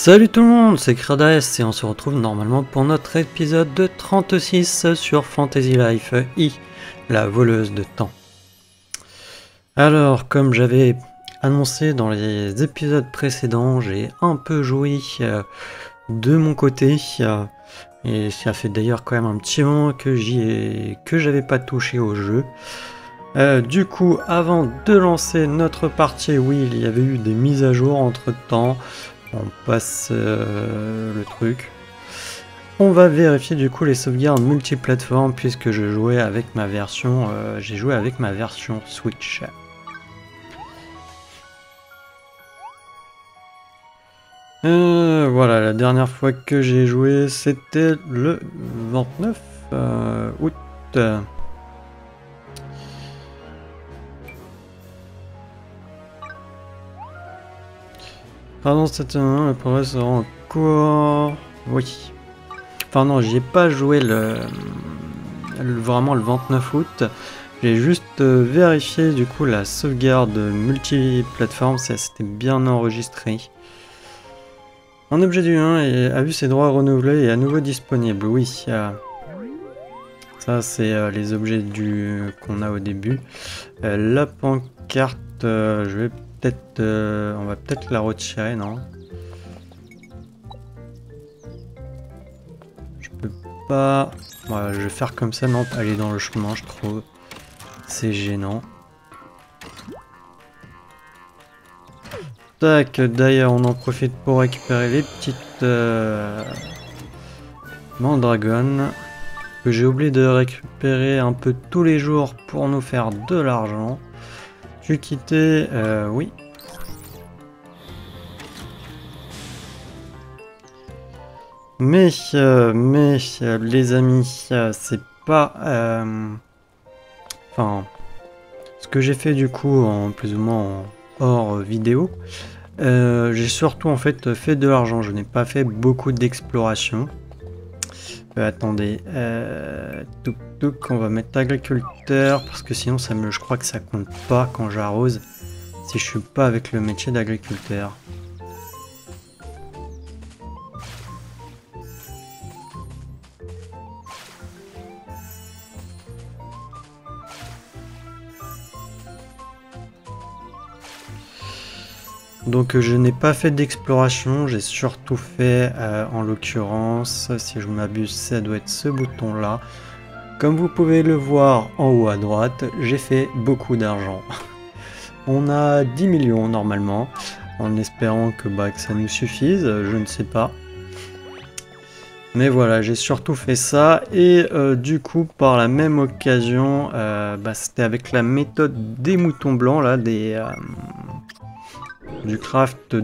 Salut tout le monde, c'est Kradaes et on se retrouve normalement pour notre épisode de 36 sur Fantasy Life I, la voleuse de temps. Alors, comme j'avais annoncé dans les épisodes précédents, j'ai un peu joué de mon côté et ça fait d'ailleurs quand même un petit moment que j'avais pas touché au jeu. Du coup, avant de lancer notre partie, oui, il y avait eu des mises à jour entre temps. On passe le truc. On va vérifier du coup les sauvegardes multiplateformes puisque je jouais avec ma version, j'ai joué avec ma version Switch. Voilà, la dernière fois que j'ai joué, c'était le 29 août. Pardon, c'était le progrès sera encore... Oui. Enfin non, j'y ai pas joué vraiment le 29 août. J'ai juste vérifié du coup la sauvegarde multiplateforme, si c'était bien enregistré. Un objet du 1 a vu ses droits renouvelés et à nouveau disponible. Oui. Ça c'est les objets qu'on a au début. La pancarte, je vais peut-être... on va peut-être la retirer, non? Je peux pas... Voilà, je vais faire comme ça, non, aller dans le chemin, je trouve. C'est gênant. Tac, d'ailleurs, on en profite pour récupérer les petites mandragones que j'ai oublié de récupérer un peu tous les jours pour nous faire de l'argent. Je vais quitter, oui. Mais les amis, c'est pas... Enfin, ce que j'ai fait du coup, en plus ou moins en hors vidéo, j'ai surtout en fait fait de l'argent. Je n'ai pas fait beaucoup d'exploration. Attendez, on va mettre agriculteur parce que sinon je crois que ça compte pas quand j'arrose si je suis pas avec le métier d'agriculteur. Donc je n'ai pas fait d'exploration, j'ai surtout fait, en l'occurrence, si je m'abuse, ça doit être ce bouton là. Comme vous pouvez le voir en haut à droite, j'ai fait beaucoup d'argent. On a 10 millions normalement, en espérant que ça nous suffise, je ne sais pas. Mais voilà, j'ai surtout fait ça, et du coup, par la même occasion, c'était avec la méthode des moutons blancs, là, du craft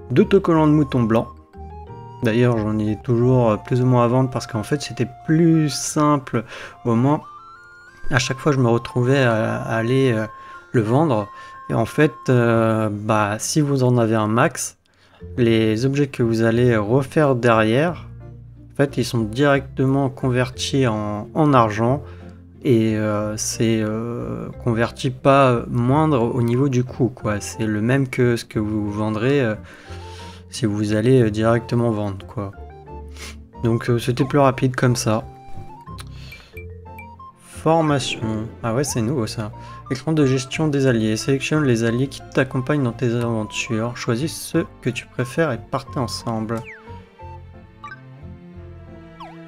d'autocollants de moutons blancs. D'ailleurs, j'en ai toujours plus ou moins à vendre parce qu'en fait, c'était plus simple au moment. À chaque fois, je me retrouvais à aller le vendre. Et en fait, si vous en avez un max, les objets que vous allez refaire derrière, en fait, ils sont directement convertis en argent. Et c'est converti pas moindre au niveau du coût, quoi. C'est le même que ce que vous vendrez si vous allez directement vendre, quoi. Donc c'était plus rapide comme ça. Formation. Ah ouais, c'est nouveau ça. Écran de gestion des alliés. Sélectionne les alliés qui t'accompagnent dans tes aventures. Choisis ceux que tu préfères et partez ensemble.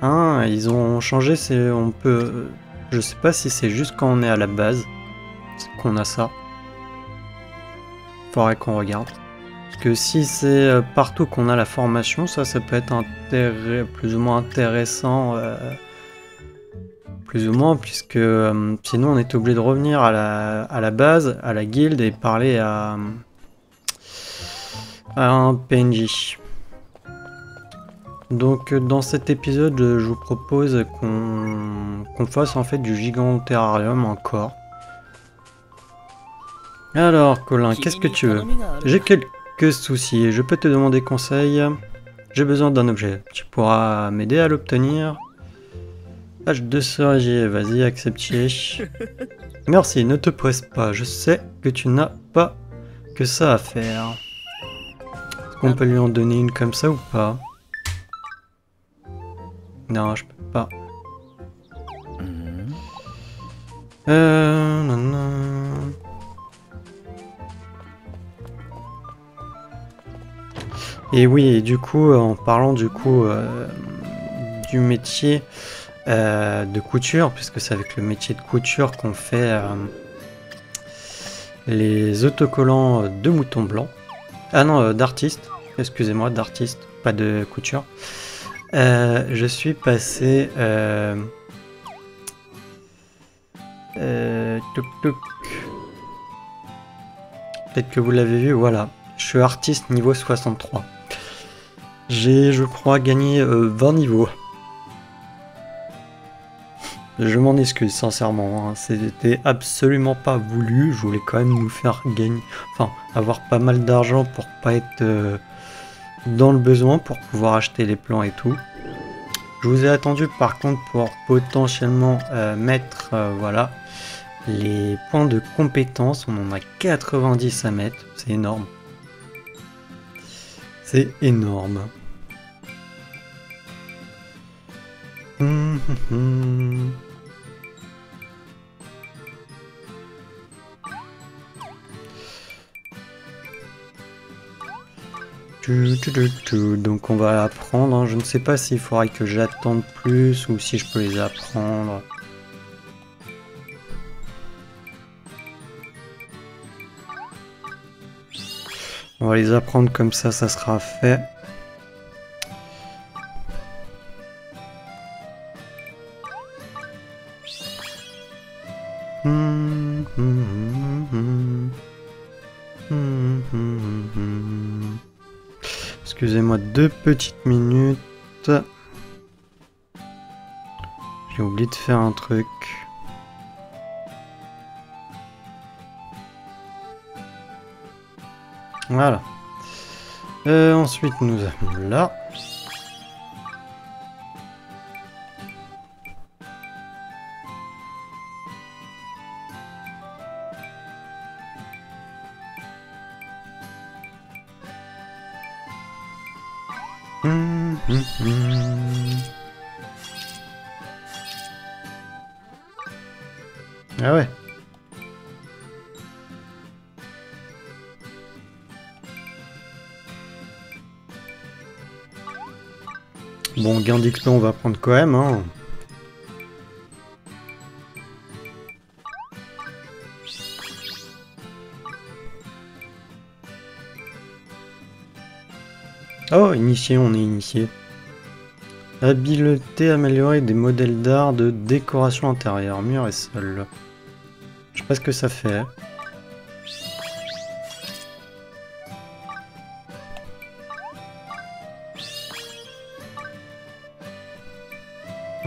Ah, ils ont changé, on peut... Je sais pas si c'est juste quand on est à la base qu'on a ça. Faudrait qu'on regarde. Parce que si c'est partout qu'on a la formation, ça peut être plus ou moins intéressant. Plus ou moins, puisque sinon on est obligé de revenir à la base, à la guilde, et parler à un PNJ. Donc dans cet épisode, je vous propose qu'on fasse en fait du Giganterrarium encore. Alors Colin, qu'est-ce que tu veux? J'ai quelques soucis, je peux te demander conseil. J'ai besoin d'un objet, tu pourras m'aider à l'obtenir. Page 200, vas-y, accepter. Merci, ne te presse pas, je sais que tu n'as pas que ça à faire. qu'on peut lui en donner une comme ça ou pas? Non, je peux pas. Non. Et oui, et du coup, en parlant du coup du métier de couture, puisque c'est avec le métier de couture qu'on fait les autocollants de mouton blanc. Ah non, d'artiste, excusez-moi, d'artiste, pas de couture. Je suis passé... Peut-être que vous l'avez vu, voilà. Je suis artiste niveau 63. J'ai, je crois, gagné 20 niveaux. Je m'en excuse, sincèrement. Hein. C'était absolument pas voulu. Je voulais quand même nous faire gagner... Enfin, avoir pas mal d'argent pour pas être dans le besoin, pour pouvoir acheter les plans et tout. Je vous ai attendu, par contre, pour potentiellement mettre, voilà, les points de compétence. On en a 90 à mettre. C'est énorme. C'est énorme. Donc on va apprendre. Hein. Je ne sais pas s'il faudrait que j'attende plus ou si je peux les apprendre. On va les apprendre comme ça sera fait. Excusez-moi 2 petites minutes. J'ai oublié de faire un truc. Voilà. Ensuite, nous avons là. Ah ouais. Bon, gain d'XP, on va prendre quand même, hein. Oh, initié, on est initié. Habileté améliorée des modèles d'art de décoration intérieure, mur et sol. Je sais pas ce que ça fait.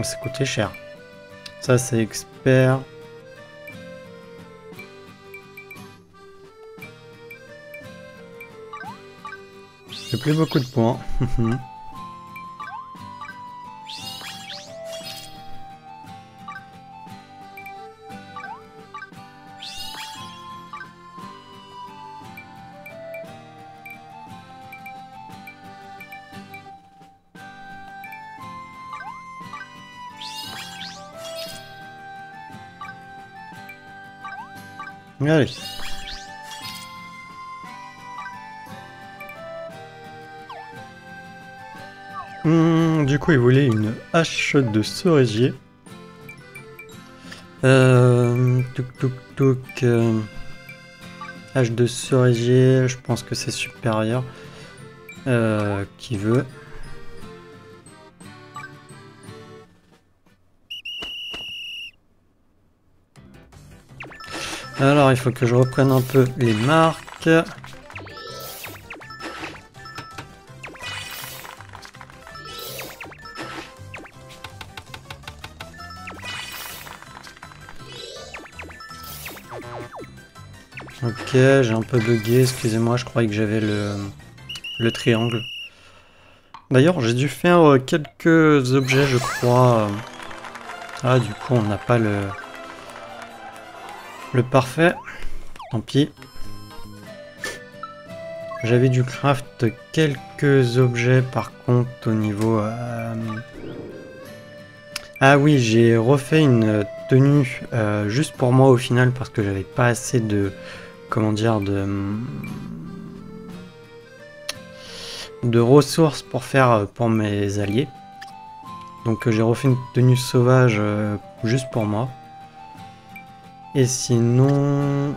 Ça coûtait cher. Ça, c'est expert. J'ai plus beaucoup de points. Allez. Du coup, il voulait une hache de cerisier. Hache de cerisier, je pense que c'est supérieur. Qui veut. Alors, il faut que je reprenne un peu les marques. Ok, j'ai un peu bugué, excusez-moi, je croyais que j'avais le triangle. D'ailleurs, j'ai dû faire quelques objets, je crois. Ah, du coup, on n'a pas le parfait. Tant pis. J'avais dû craft quelques objets par contre au niveau... Ah oui, j'ai refait une tenue juste pour moi au final parce que j'avais pas assez de... Comment dire, de ressources pour faire pour mes alliés. Donc j'ai refait une tenue sauvage juste pour moi. Et sinon...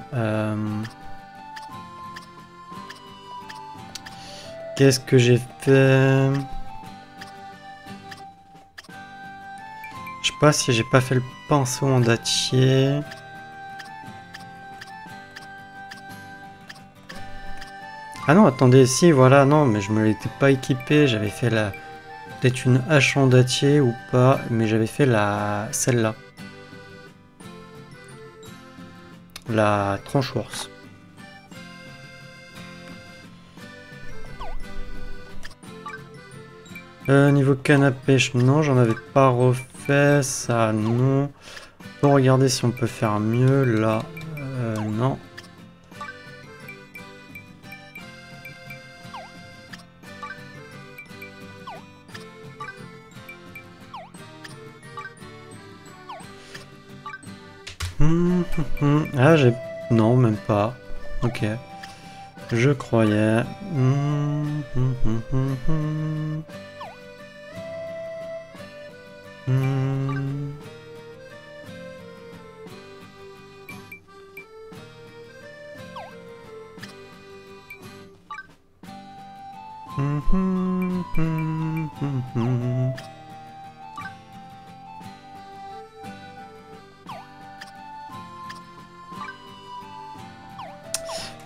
qu'est-ce que j'ai fait? Je sais pas si j'ai pas fait le pinceau en dattier. Ah non, attendez, si, voilà, non, mais je me l'étais pas équipé, j'avais fait la... Peut-être une hache en dattier ou pas, mais j'avais fait la... celle-là. La tranche-ours. Niveau canne à pêche, non, j'en avais pas refait, ça, non. On peut regarder si on peut faire mieux, là, non. Ah, j'ai... Non, même pas. Ok. Je croyais.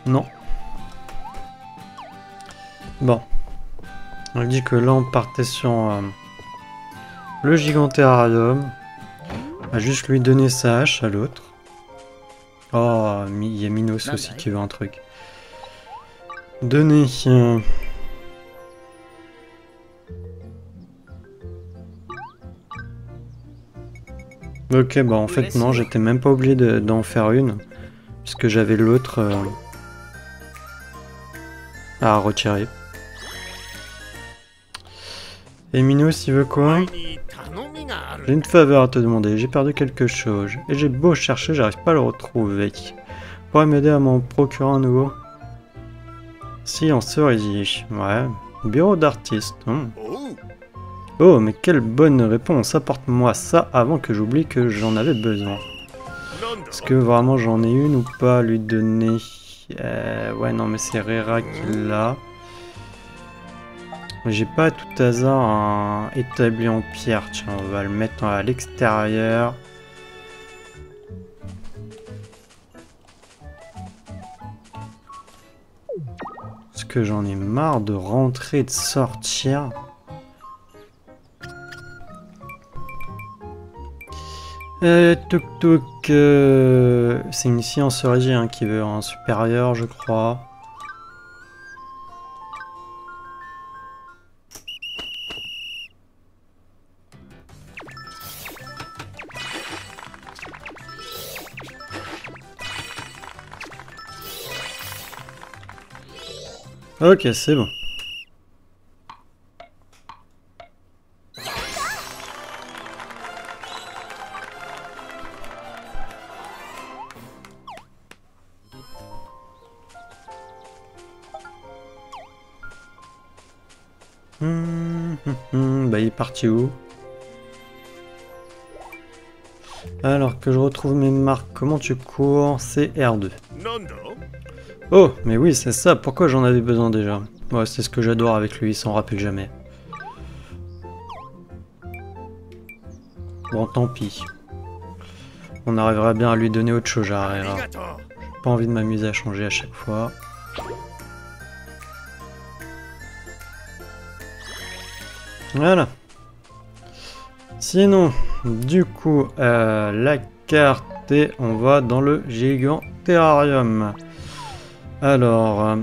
Non. Bon. On dit que là on partait sur le Gigantérarium. On va juste lui donner sa hache à l'autre. Oh, il y a Minos aussi qui veut un truc. Donner. Ok, bah en fait non, j'étais même pas obligé d'en faire une. Puisque j'avais l'autre à retirer. Et Minos, il veut quoi? J'ai une faveur à te demander, j'ai perdu quelque chose. Et j'ai beau chercher, j'arrive pas à le retrouver. Pourrais m'aider à m'en procurer un nouveau? Si, en cerisier. Ouais. Bureau d'artiste. Oh, mais quelle bonne réponse. Apporte-moi ça avant que j'oublie que j'en avais besoin. Est-ce que vraiment j'en ai une ou pas à lui donner? Ouais, non, mais c'est Rera qui l'a. J'ai pas à tout hasard un établi en pierre. Tiens, on va le mettre à l'extérieur. Parce que j'en ai marre de rentrer et de sortir. Tuk tuk. C'est une fille en cerisier hein, qui veut un supérieur, je crois. Ok, c'est bon. Bah il est parti où? Alors que je retrouve mes marques, comment tu cours? C'est R2. Oh, mais oui, c'est ça, pourquoi j'en avais besoin déjà? Ouais, c'est ce que j'adore avec lui, il s'en rappelle jamais. Bon, tant pis. On arrivera bien à lui donner autre chose à Rera. J'ai pas envie de m'amuser à changer à chaque fois. Voilà. Sinon, du coup, la carte et on va dans le Gigantérarium. Alors,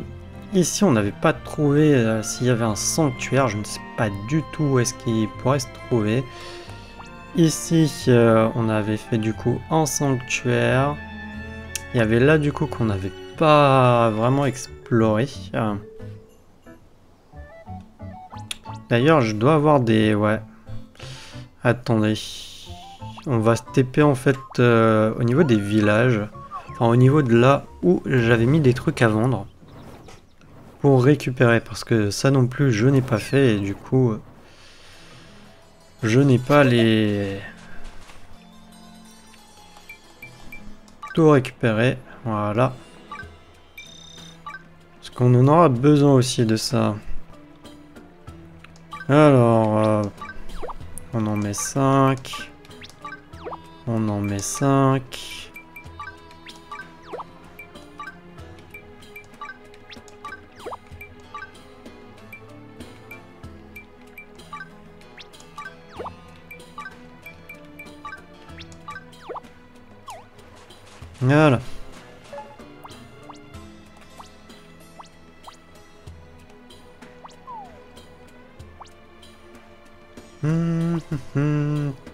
ici on n'avait pas trouvé s'il y avait un sanctuaire, je ne sais pas du tout où est-ce qu'il pourrait se trouver. Ici, on avait fait du coup un sanctuaire. Il y avait là du coup qu'on n'avait pas vraiment exploré. D'ailleurs, je dois avoir des... Ouais. Attendez. On va se TP en fait au niveau des villages. Enfin, au niveau de là où j'avais mis des trucs à vendre. Pour récupérer. Parce que ça non plus, je n'ai pas fait. Et du coup, je n'ai pas les... Tout récupérer. Voilà. Parce qu'on en aura besoin aussi de ça. Alors... on en met 5. On en met 5. Voilà.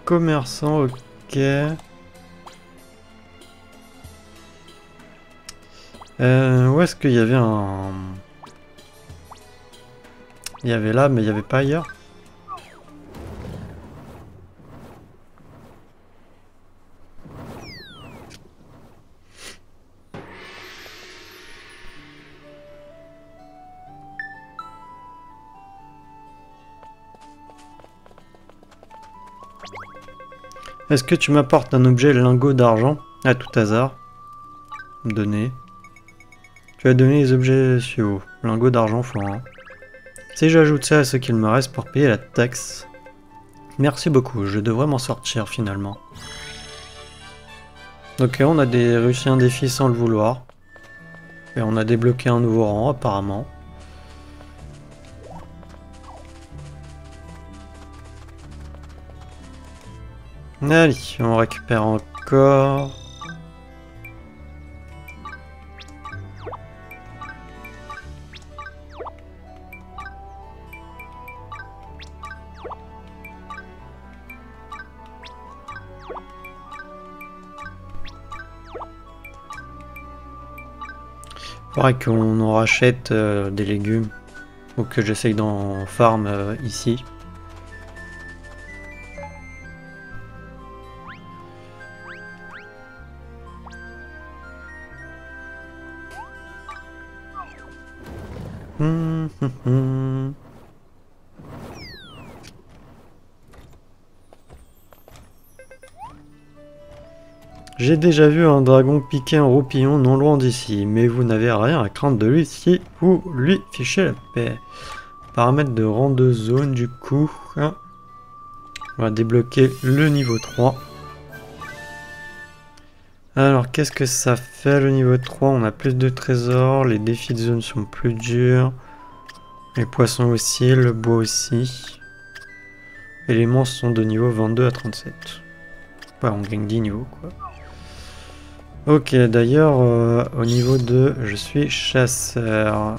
Commerçant, ok. Où est-ce qu'il y avait un... Il y avait là, mais il n'y avait pas ailleurs. Est-ce que tu m'apportes un objet lingot d'argent à tout hasard? Donner. Tu as donné les objets suivants. Lingot d'argent florin. Si j'ajoute ça à ce qu'il me reste pour payer la taxe. Merci beaucoup, je devrais m'en sortir finalement. Ok, on a réussi un défi sans le vouloir. Et on a débloqué un nouveau rang apparemment. Allez, on récupère encore. Faudrait qu'on en rachète des légumes. Ou que j'essaye d'en farm ici. J'ai déjà vu un dragon piquer un roupillon non loin d'ici, mais vous n'avez rien à craindre de lui si vous lui fichez la paix. Paramètres de rang de zone du coup. Hein. On va débloquer le niveau 3. Alors qu'est-ce que ça fait le niveau 3? On a plus de trésors, les défis de zone sont plus durs. Les poissons aussi, le bois aussi. Et les monstres sont de niveau 22 à 37. Ouais, on gagne 10 niveaux quoi. Ok, d'ailleurs, au niveau de... Je suis chasseur.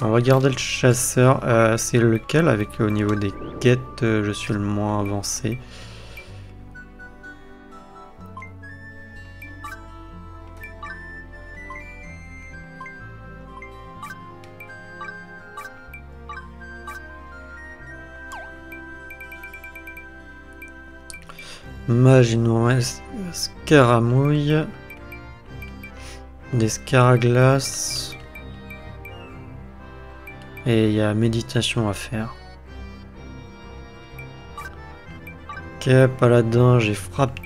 On va garder le chasseur. C'est lequel avec au niveau des quêtes, je suis le moins avancé. Mage, il nous reste scaramouille, des scaraglaces, et il y a méditation à faire. Ok, paladin, j'ai frappe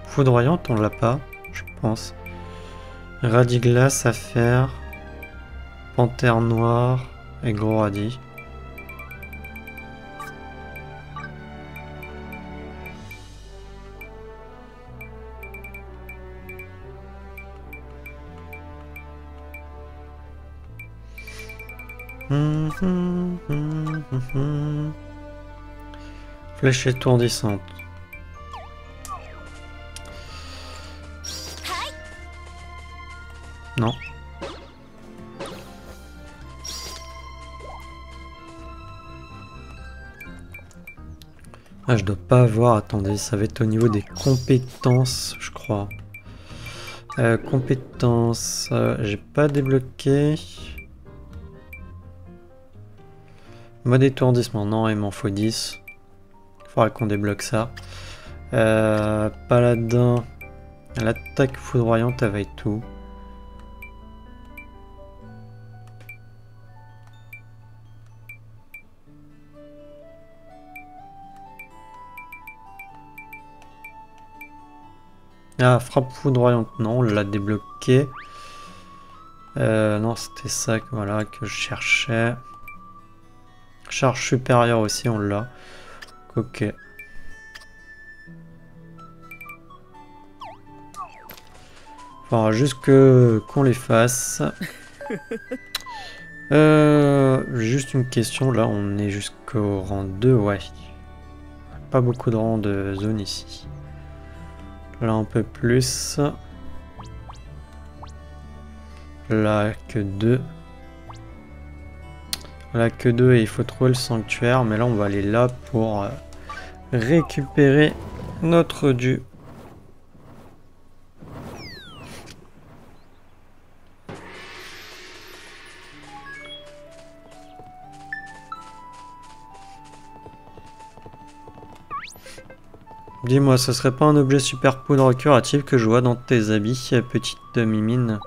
foudroyante, on l'a pas, je pense. Radis-glace à faire, panthère noire et gros radis. Flèche étourdissante. Non. Ah, je dois pas avoir. Attendez, ça va être au niveau des compétences, je crois. Compétences, j'ai pas débloqué. Mode étourdissement, non, il m'en faut 10. Il faudra qu'on débloque ça. Paladin, l'attaque foudroyante, elle va être tout. Ah, frappe foudroyante, non, on l'a débloqué. Non, c'était ça que, voilà, que je cherchais. Charge supérieure aussi, on l'a. Ok. Faudra juste qu'on les fasse. Juste une question, là on est jusqu'au rang 2, ouais. Pas beaucoup de rangs de zone ici. Là un peu plus. Là que 2. Là que 2 et il faut trouver le sanctuaire. Mais là on va aller là pour récupérer notre dû. Dis-moi, ce serait pas un objet super poudre curatif que je vois dans tes habits, petite mimine?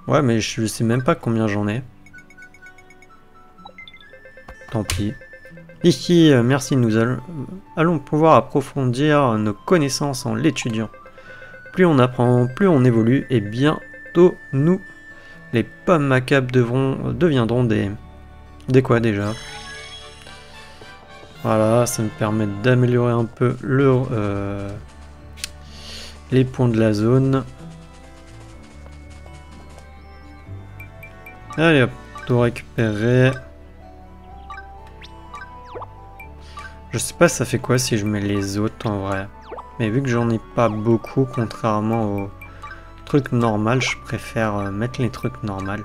Ouais, mais je sais même pas combien j'en ai. Tant pis. Ici, merci, nous allons pouvoir approfondir nos connaissances en l'étudiant. Plus on apprend, plus on évolue, et bientôt, nous, les pommes macabres deviendront des... Des quoi déjà? Voilà, ça me permet d'améliorer un peu les points de la zone. Allez hop, tout récupérer. Je sais pas ça fait quoi si je mets les autres en vrai. Mais vu que j'en ai pas beaucoup, contrairement aux trucs normaux, je préfère mettre les trucs normaux.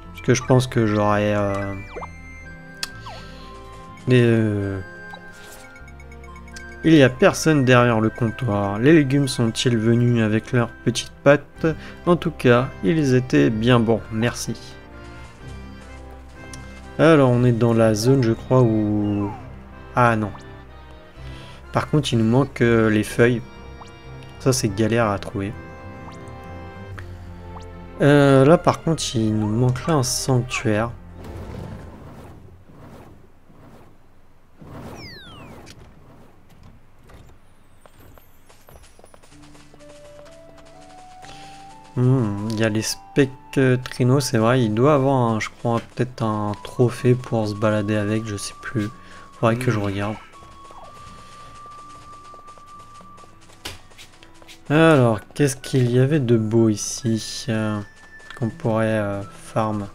Parce que je pense que j'aurai Il y a personne derrière le comptoir. Les légumes sont-ils venus avec leurs petites pattes? En tout cas, ils étaient bien bons, merci. Alors, on est dans la zone, je crois, où... Ah non. Par contre, il nous manque les feuilles. Ça, c'est galère à trouver. Là, par contre, il nous manquerait un sanctuaire. Il y a les spectrinos, c'est vrai, il doit avoir, je crois, peut-être un trophée pour se balader avec, je sais plus. Faudrait que je regarde. Alors, qu'est-ce qu'il y avait de beau ici qu'on pourrait farm?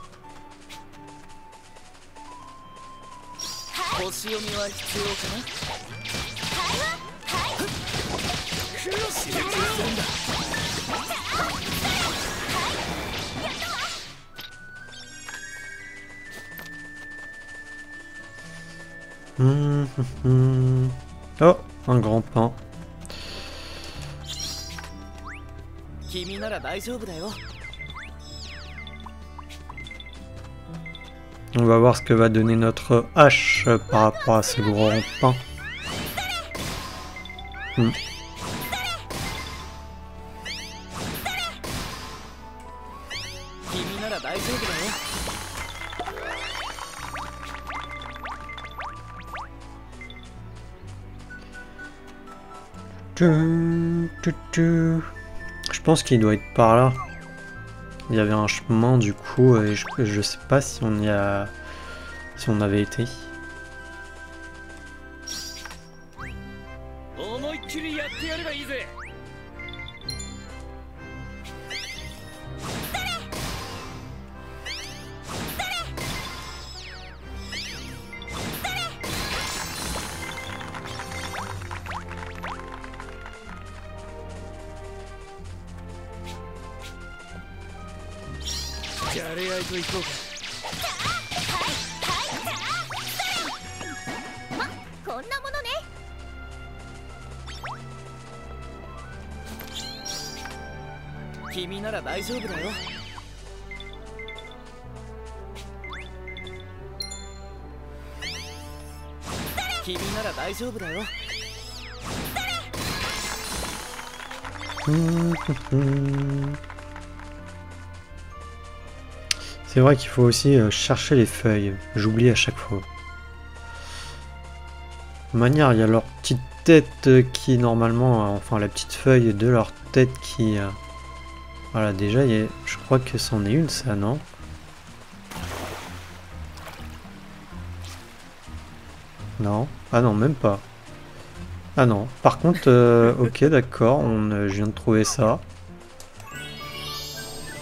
Oh, un grand pain. On va voir ce que va donner notre hache par rapport à ce grand pain. Je pense qu'il doit être par là. Il y avait un chemin du coup et je sais pas si on y a... si on avait été. C'est vrai qu'il faut aussi chercher les feuilles. J'oublie à chaque fois. De manière, il y a leur petite tête qui normalement, enfin la petite feuille de leur tête qui... Voilà, déjà, je crois que c'en est une, ça, non? Non. Ah non, même pas. Ah non. Par contre, ok, d'accord, je viens de trouver ça.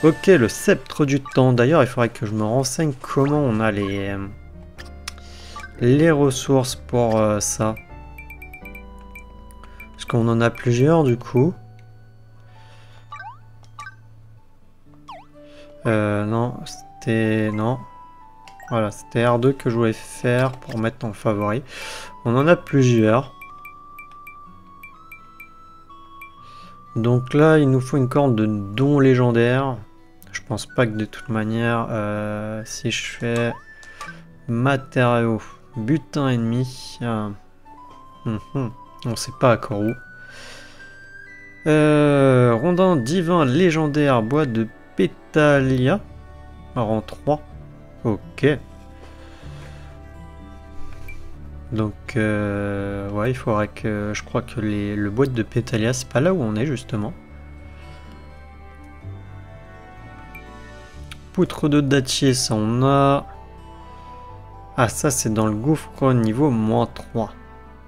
Ok, le sceptre du temps. D'ailleurs, il faudrait que je me renseigne comment on a les ressources pour ça. Parce qu'on en a plusieurs, du coup. Non, c'était... Non. Voilà, c'était R2 que je voulais faire pour mettre en favori. On en a plusieurs. Donc là, il nous faut une corne de don légendaire. Je pense pas que de toute manière, si je fais matériaux, butin ennemi, on sait pas à quoi où. Rondin divin légendaire, bois de pétalia, rang 3. Ok. Donc, ouais, il faudrait que... Je crois que le boîte de pétalia, c'est pas là où on est, justement. Poutre de dattier, ça on a... Ah, ça c'est dans le gouffre niveau -3.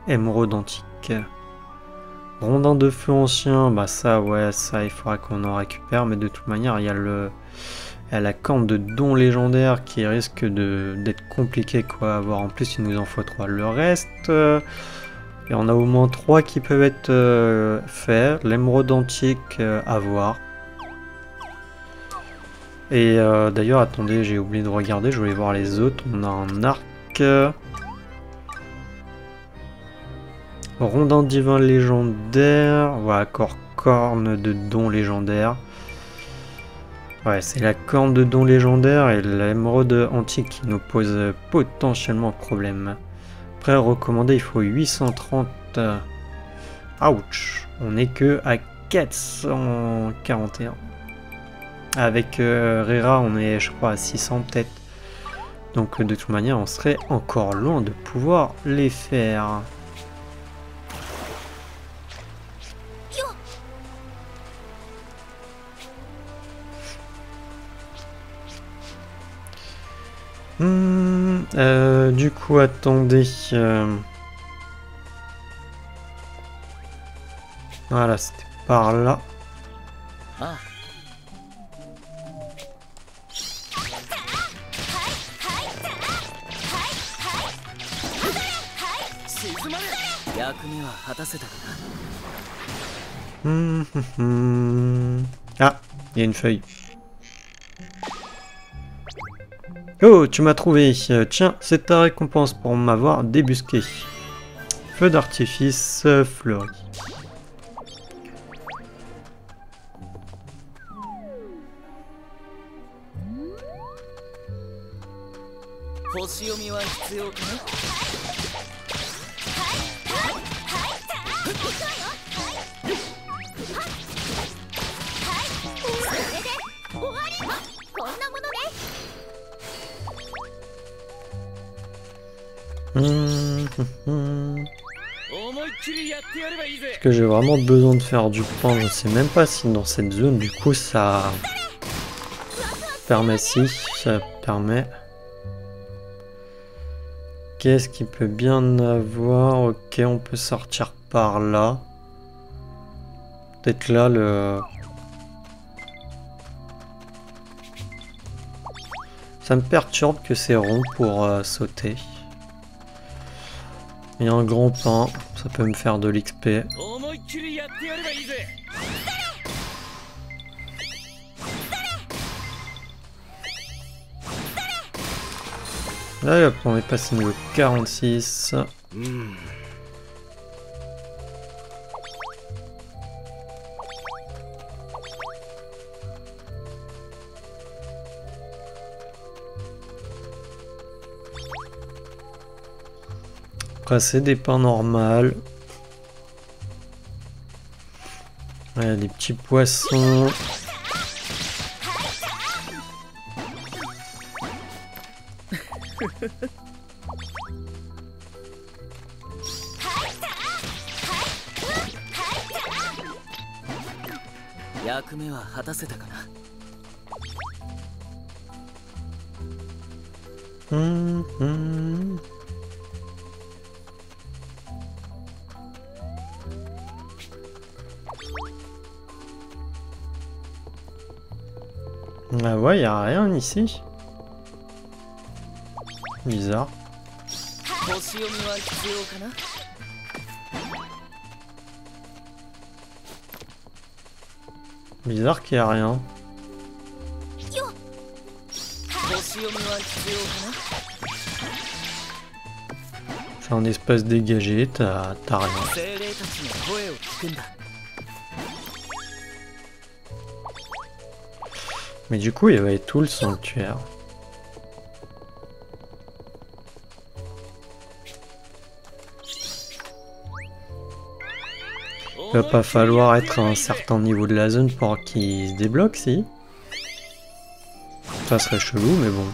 Émeraude antique. Rondin de feu ancien, bah ça, ouais, ça, il faudra qu'on en récupère. Mais de toute manière, il y a la corne de don légendaire qui risque d'être compliqué quoi à avoir. En plus, il nous en faut 3. Le reste, et on a au moins 3 qui peuvent être faits. L'émeraude antique à voir. Et d'ailleurs, attendez, j'ai oublié de regarder, je voulais voir les autres. On a un arc. Rondin divin légendaire. Voilà, corne de don légendaire. Ouais, c'est la corne de don légendaire et l'émeraude antique qui nous pose potentiellement problème. Après, recommandé, il faut 830. Ouch. On est que à 441. Avec Rera, on est, je crois, à 600 peut-être. Donc, de toute manière, on serait encore loin de pouvoir les faire. Du coup, attendez. Voilà, c'était par là. Ah. Ah, il y a une feuille. Oh, tu m'as trouvé. Tiens, c'est ta récompense pour m'avoir débusqué. Feu d'artifice fleuri. Est-ce que j'ai vraiment besoin de faire du pain? Je sais même pas si dans cette zone, du coup, ça permet si, ça permet. Qu'est-ce qui peut bien avoir? Ok, on peut sortir par là. Peut-être là, ça me perturbe que c'est rond pour sauter. Il y a un grand pain, ça peut me faire de l'XP. Là, hop, on est passé niveau 46. Après, c'est des pains normales. Ouais, des petits poissons. Ah ouais, y a rien ici. Bizarre. Bizarre qu'il y a rien. C'est un espace dégagé, t'as rien. Mais du coup, il y avait tout le sanctuaire. Il va pas falloir être à un certain niveau de la zone pour qu'il se débloque, si. Ça serait chelou, mais bon.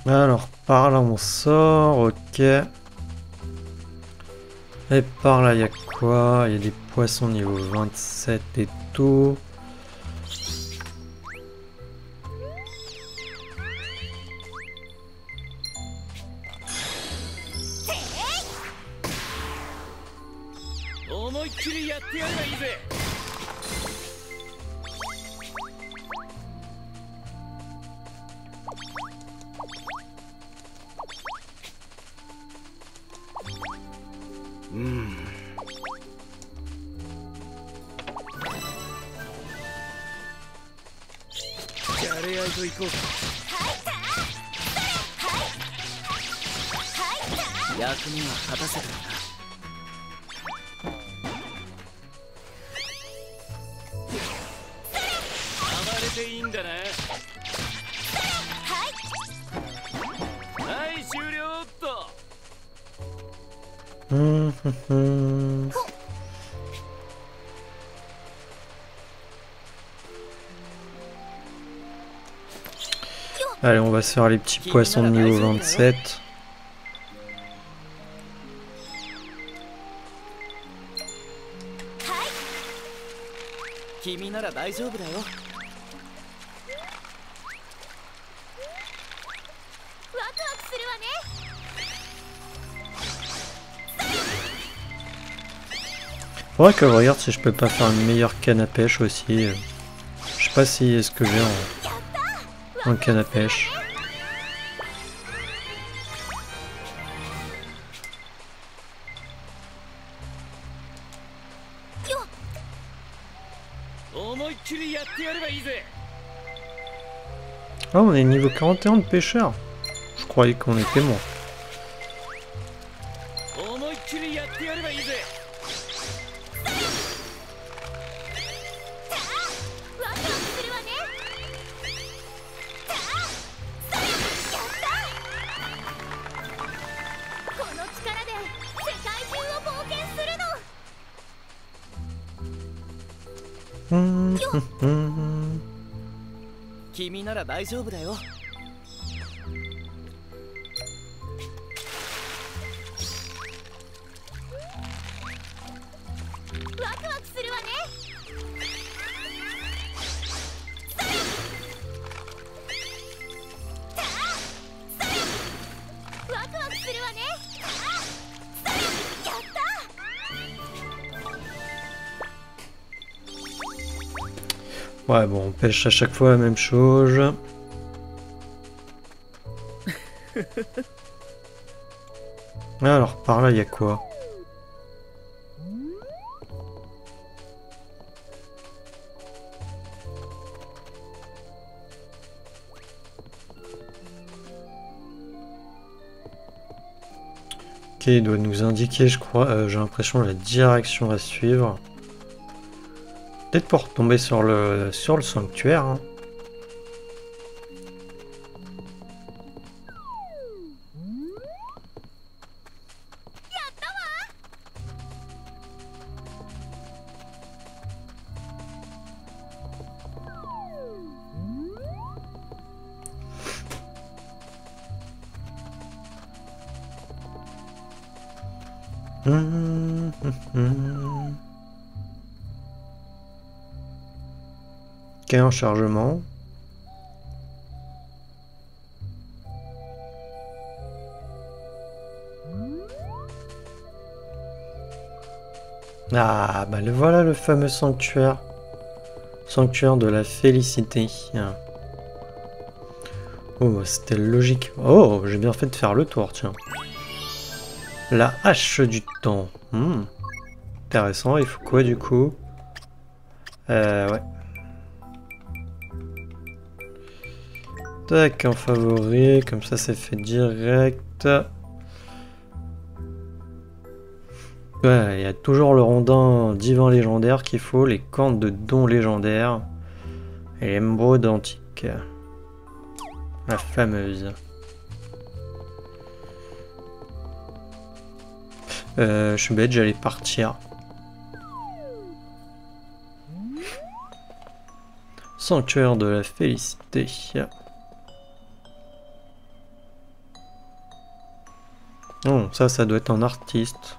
Alors, par là on sort, ok. Et par là, il y a quoi? Il y a des poissons niveau 27 et tout. Allez, on va se faire les petits poissons de niveau 27. Faudrait que je regarde si je peux pas faire une meilleure canne à pêche aussi. Je sais pas si est-ce que j'ai en canne à pêche. Oh, on est niveau 41 de pêcheur. Je croyais qu'on était mort. Hum, hum, hum. 君なら大丈夫だよ。ワクワクするわね。ワクワクするわね。やった。 Ouais, bon, on pêche à chaque fois la même chose. Alors, par là, il y a quoi? Ok, il doit nous indiquer, je crois, j'ai l'impression, la direction à suivre. Peut-être pour tomber sur le sanctuaire. Hein. Ok, en chargement. Ah, bah le voilà le fameux sanctuaire. Sanctuaire de la félicité. Oh, bah, c'était logique. Oh, j'ai bien fait de faire le tour, tiens. La hache du temps. Intéressant, il faut quoi du coup? Ouais. Tac, en favori, comme ça c'est fait direct. Ouais, il y a toujours le rondin divin légendaire qu'il faut, les cornes de dons légendaires et l'émeraude antique. La fameuse. Je suis bête, j'allais partir. Sanctuaire de la félicité. Oh, ça doit être un artiste.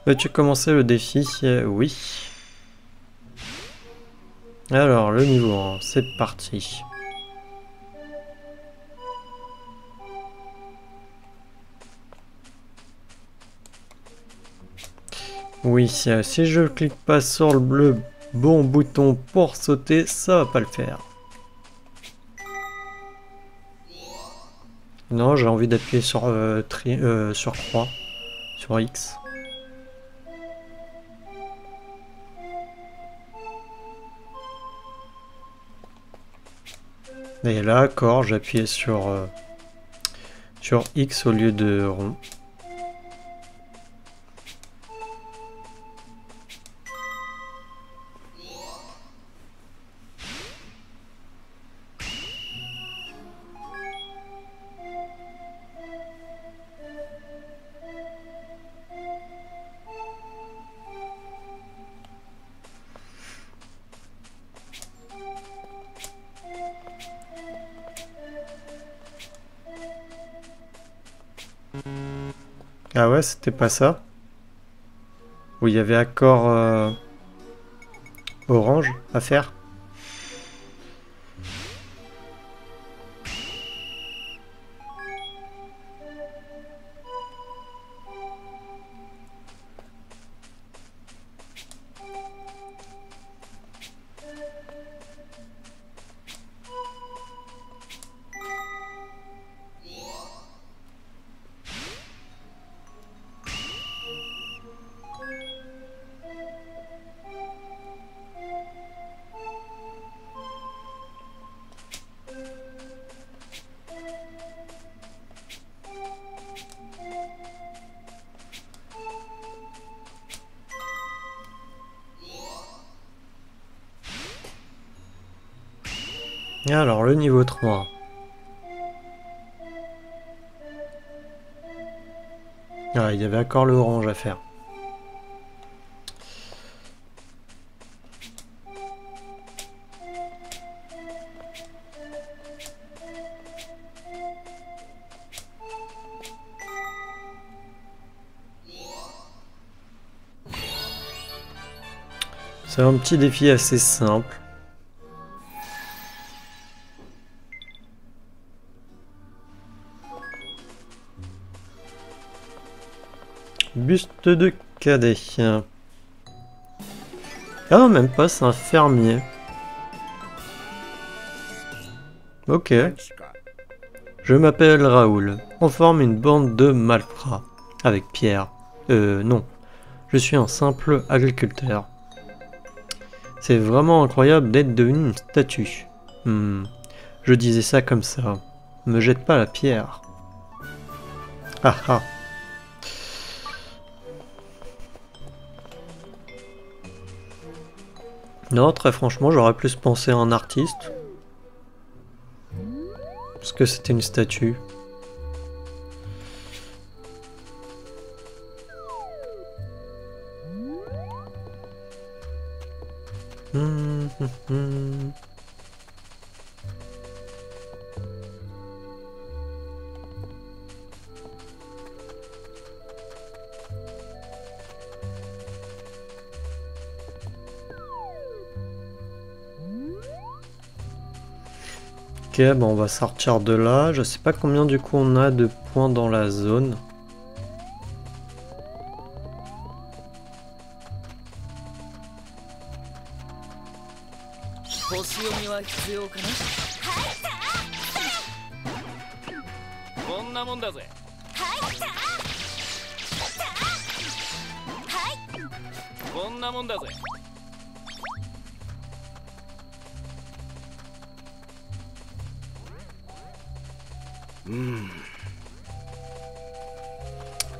Veux-tu commencer le défi? Oui. Alors, le niveau 1, c'est parti. Oui, si je clique pas sur le bon bouton pour sauter, ça va pas le faire. Non, j'ai envie d'appuyer sur, sur croix, sur X. Et là, accord, j'appuie sur X au lieu de rond. Ah ouais, c'était pas ça. Où il y avait accord orange à faire. Et alors, le niveau 3. Ah, il y avait encore le orange à faire. C'est un petit défi assez simple. Buste de cadet. Ah non, même pas, c'est un fermier. Ok. Je m'appelle Raoul. On forme une bande de malfrats. Avec Pierre. Non. Je suis un simple agriculteur. C'est vraiment incroyable d'être devenu une statue. Je disais ça comme ça. Me jette pas la pierre. Ah ah. Non, très franchement, j'aurais plus pensé à un artiste. Parce que c'était une statue. Ok, bon, on va sortir de là. Je sais pas combien du coup on a de points dans la zone.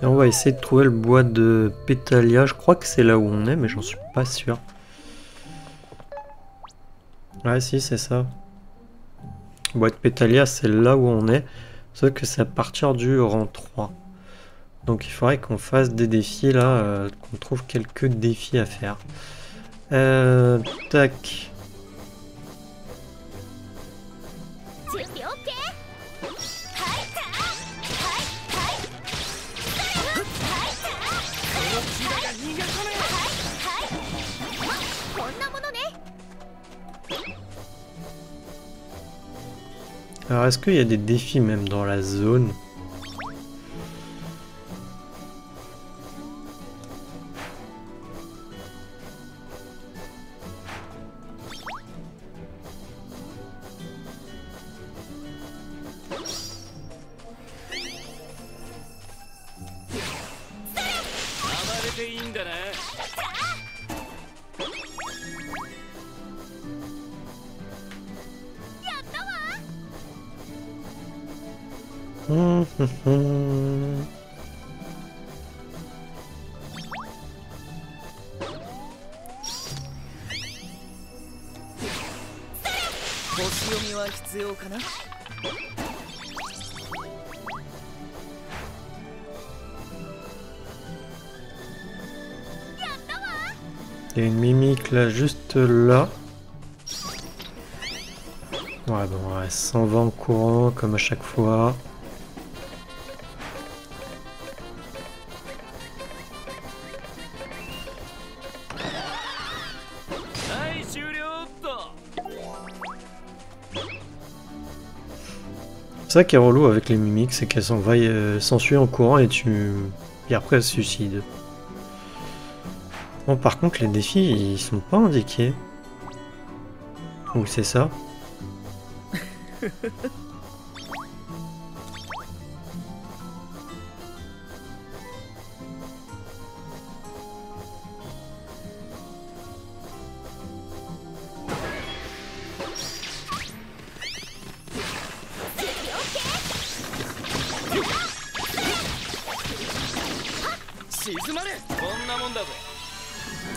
Et on va essayer de trouver le bois de Pétalia. Je crois que c'est là où on est, mais j'en suis pas sûr. Ouais, si, c'est ça. Le bois de Pétalia, c'est là où on est. Sauf que c'est à partir du rang 3. Donc il faudrait qu'on fasse des défis là, qu'on trouve quelques défis à faire. Tac. Alors est-ce qu'il y a des défis même dans la zone ? Il y a une mimique là, juste là. Ouais, bon, elle s'en va en courant comme à chaque fois. C'est ça qui est relou avec les mimiques, c'est qu'elles s'enfuient en courant et après elles se suicident. Bon, par contre, les défis, ils sont pas indiqués. Ou c'est ça?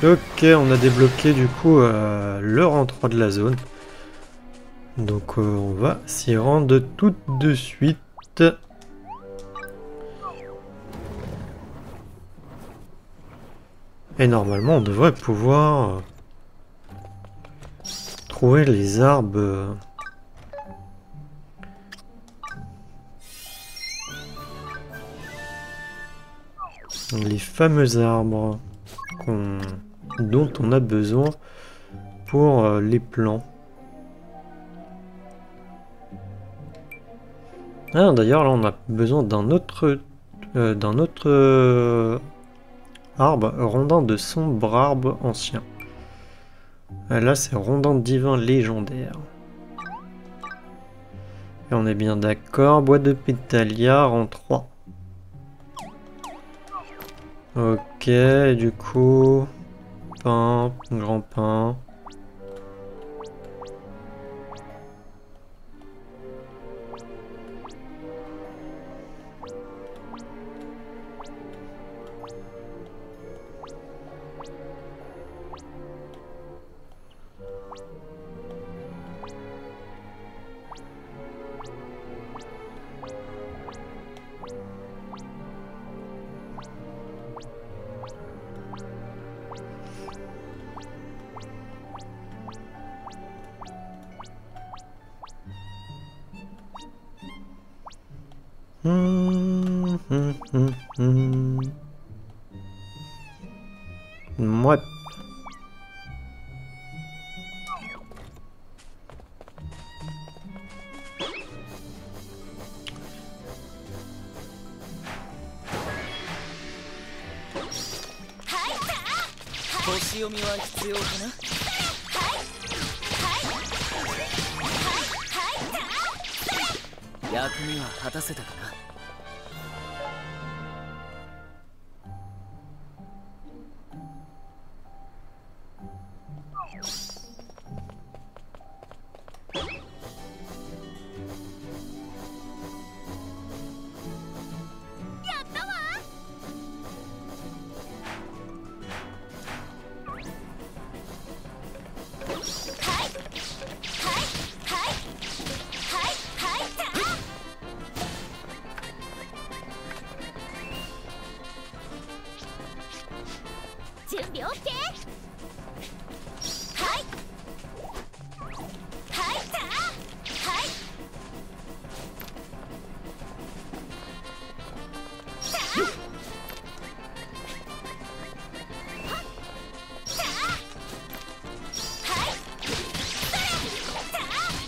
Ok, on a débloqué du coup le rang 3 de la zone. Donc on va s'y rendre tout de suite. Et normalement on devrait pouvoir trouver les arbres. Les fameux arbres qu'on dont on a besoin pour les plans. Ah, d'ailleurs, là, on a besoin d'un autre arbre, rondin de sombre arbre ancien. Là, c'est rondin divin légendaire. Et on est bien d'accord, bois de pétalia en 3. Ok, du coup, pain, grand pain. Ouais.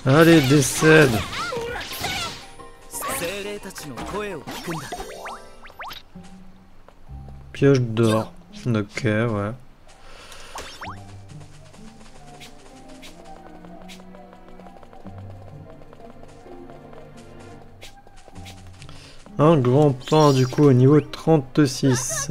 Allez, décède. Pioche d'or. Ok, ouais. Un grand pain du coup au niveau 36.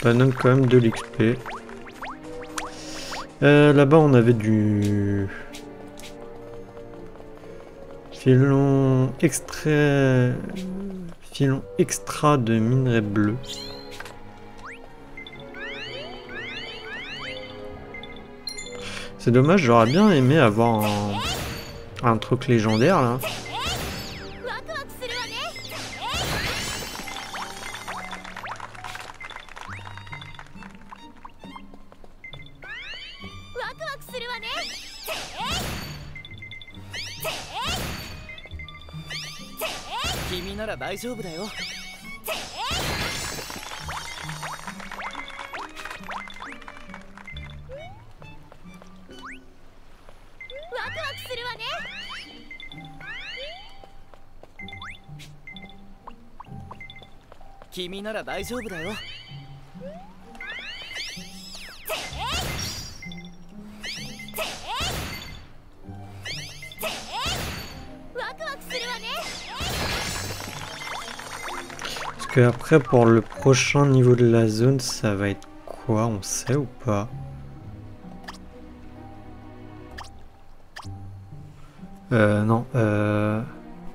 Ça donne quand même de l'XP. Là-bas on avait du filon extra de minerai bleu. C'est dommage, j'aurais bien aimé avoir un truc légendaire là. Parce que après pour le prochain niveau de la zone, ça va être quoi, on sait ou pas? Non,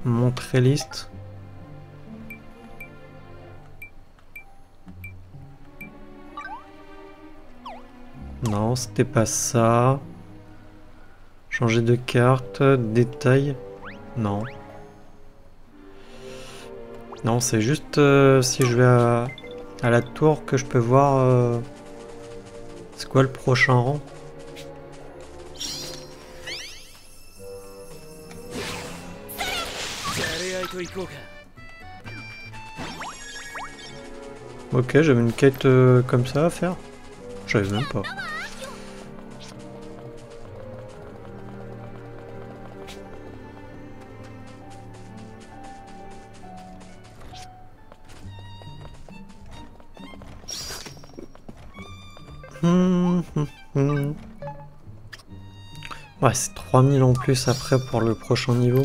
montrer liste. Non, c'était pas ça. Changer de carte, détail. Non. Non, c'est juste si je vais à la tour que je peux voir c'est quoi le prochain rang. Ok, j'avais une quête comme ça à faire. Je savais même pas. Ouais, c'est 3000 en plus après pour le prochain niveau.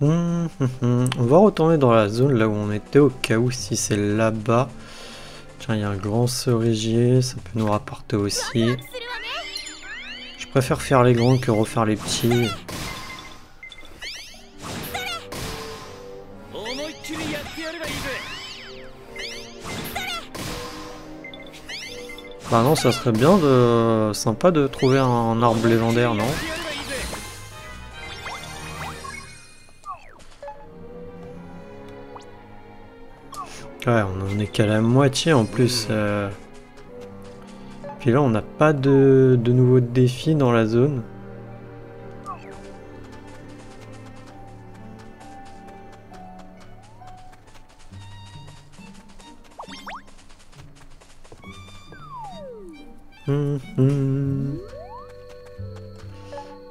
On va retourner dans la zone là où on était au cas où si c'est là-bas. Tiens, il y a un grand cerisier, ça peut nous rapporter aussi. Je préfère faire les grands que refaire les petits. Bah non, ça serait bien sympa de trouver un arbre légendaire, non? Ouais, on en est qu'à la moitié en plus. Puis là, on n'a pas de nouveaux défis dans la zone.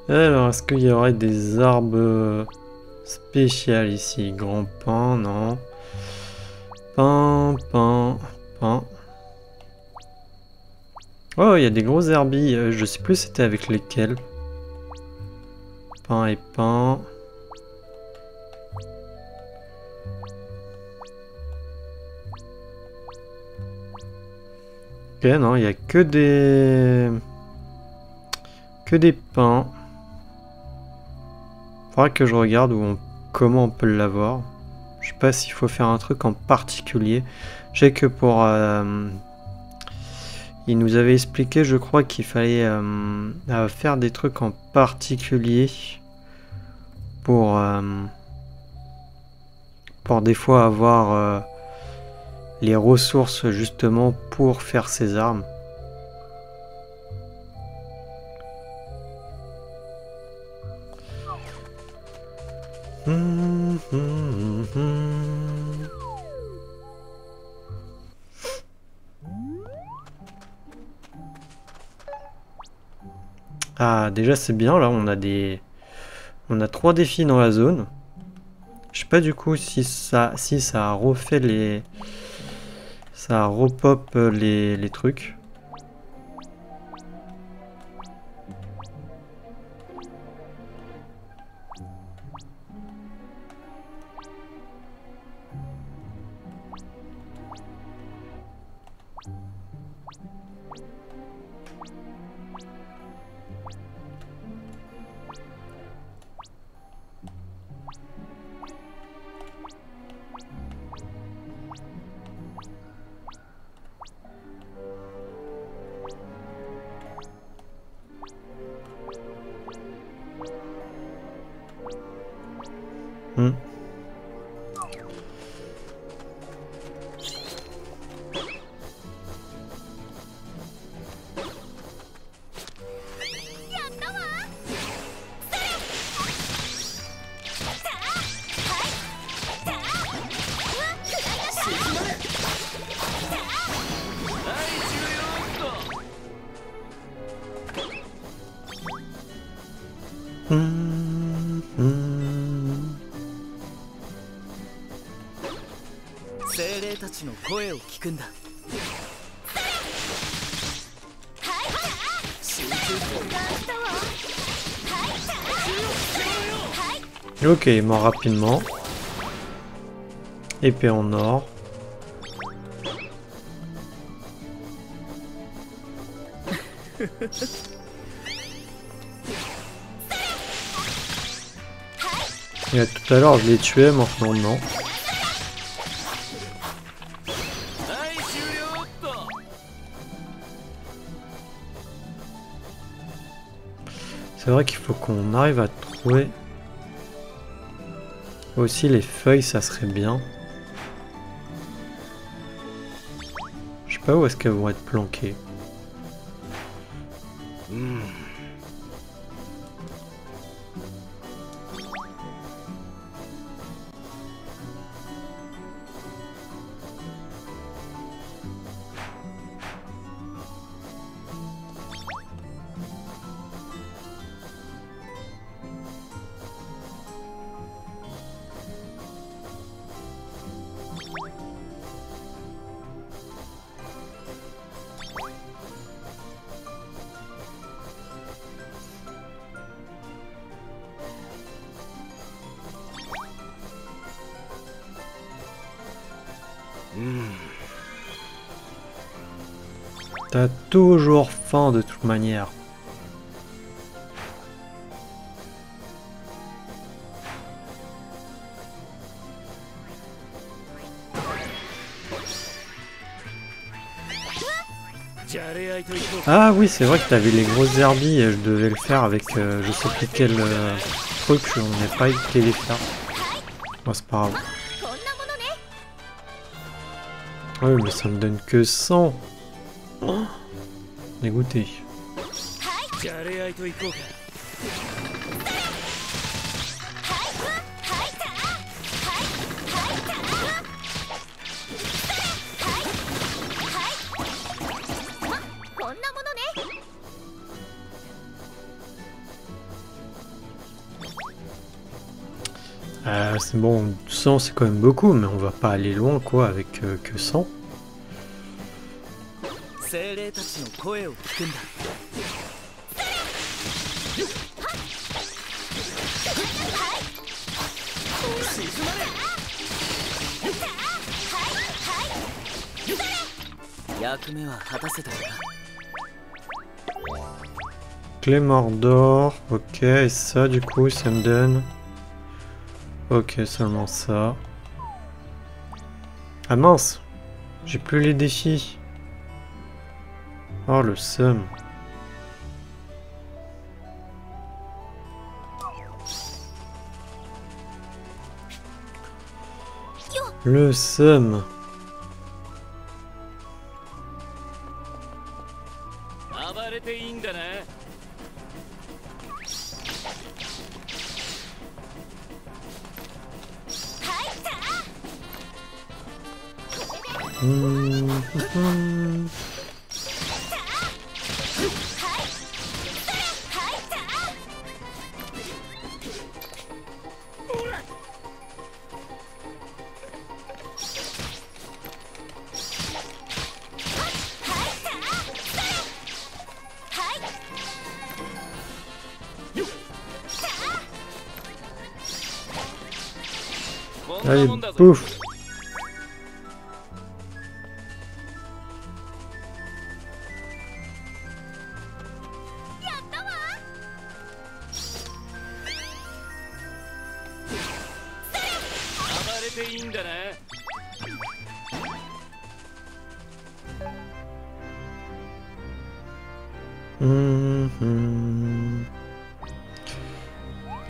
Alors, est-ce qu'il y aurait des arbres spéciaux ici? Grand pin, non. Pain. Oh, il y a des gros herbilles. Je sais plus c'était avec lesquels. Pain et pain. Ok, non, il y a que des pains. Faudra que je regarde comment on peut l'avoir. Je sais pas s'il faut faire un truc en particulier. Je sais que pour... il nous avait expliqué, je crois, qu'il fallait faire des trucs en particulier pour des fois avoir les ressources justement pour faire ses armes. Ah, déjà c'est bien, là on a 3 défis dans la zone. Je sais pas du coup si ça a refait les... Ça repop les trucs. ちの声を聞くんだ。集中する。 Ok, il est mort rapidement. Épée en or. Et tout à l'heure je l'ai tué, maintenant non. C'est vrai qu'il faut qu'on arrive à trouver aussi les feuilles, ça serait bien. Je sais pas où est-ce qu'elles vont être planquées. T'as toujours faim de toute manière. Ah oui, c'est vrai que t'avais les grosses herbies et je devais le faire avec je sais plus quel truc, on n'a pas été les faire. Bon, c'est pas grave. Oui, mais ça me donne que 100. Oh, dégoûté. C'est bon, 100 c'est quand même beaucoup, mais on va pas aller loin quoi avec que 100. Clé Mordor, ok, et ça du coup ça me donne... Ok, seulement ça. Ah mince, j'ai plus les défis. Oh le seum. Le seum. Allez, pouf.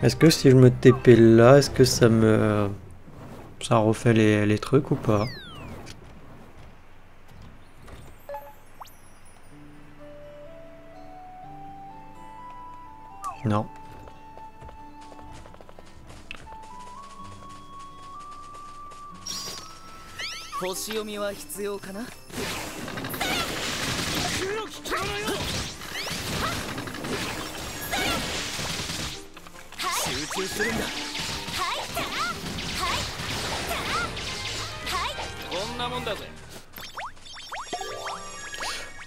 Est-ce que si je me TP là, est-ce que ça me... ça refait les trucs ou pas? Non.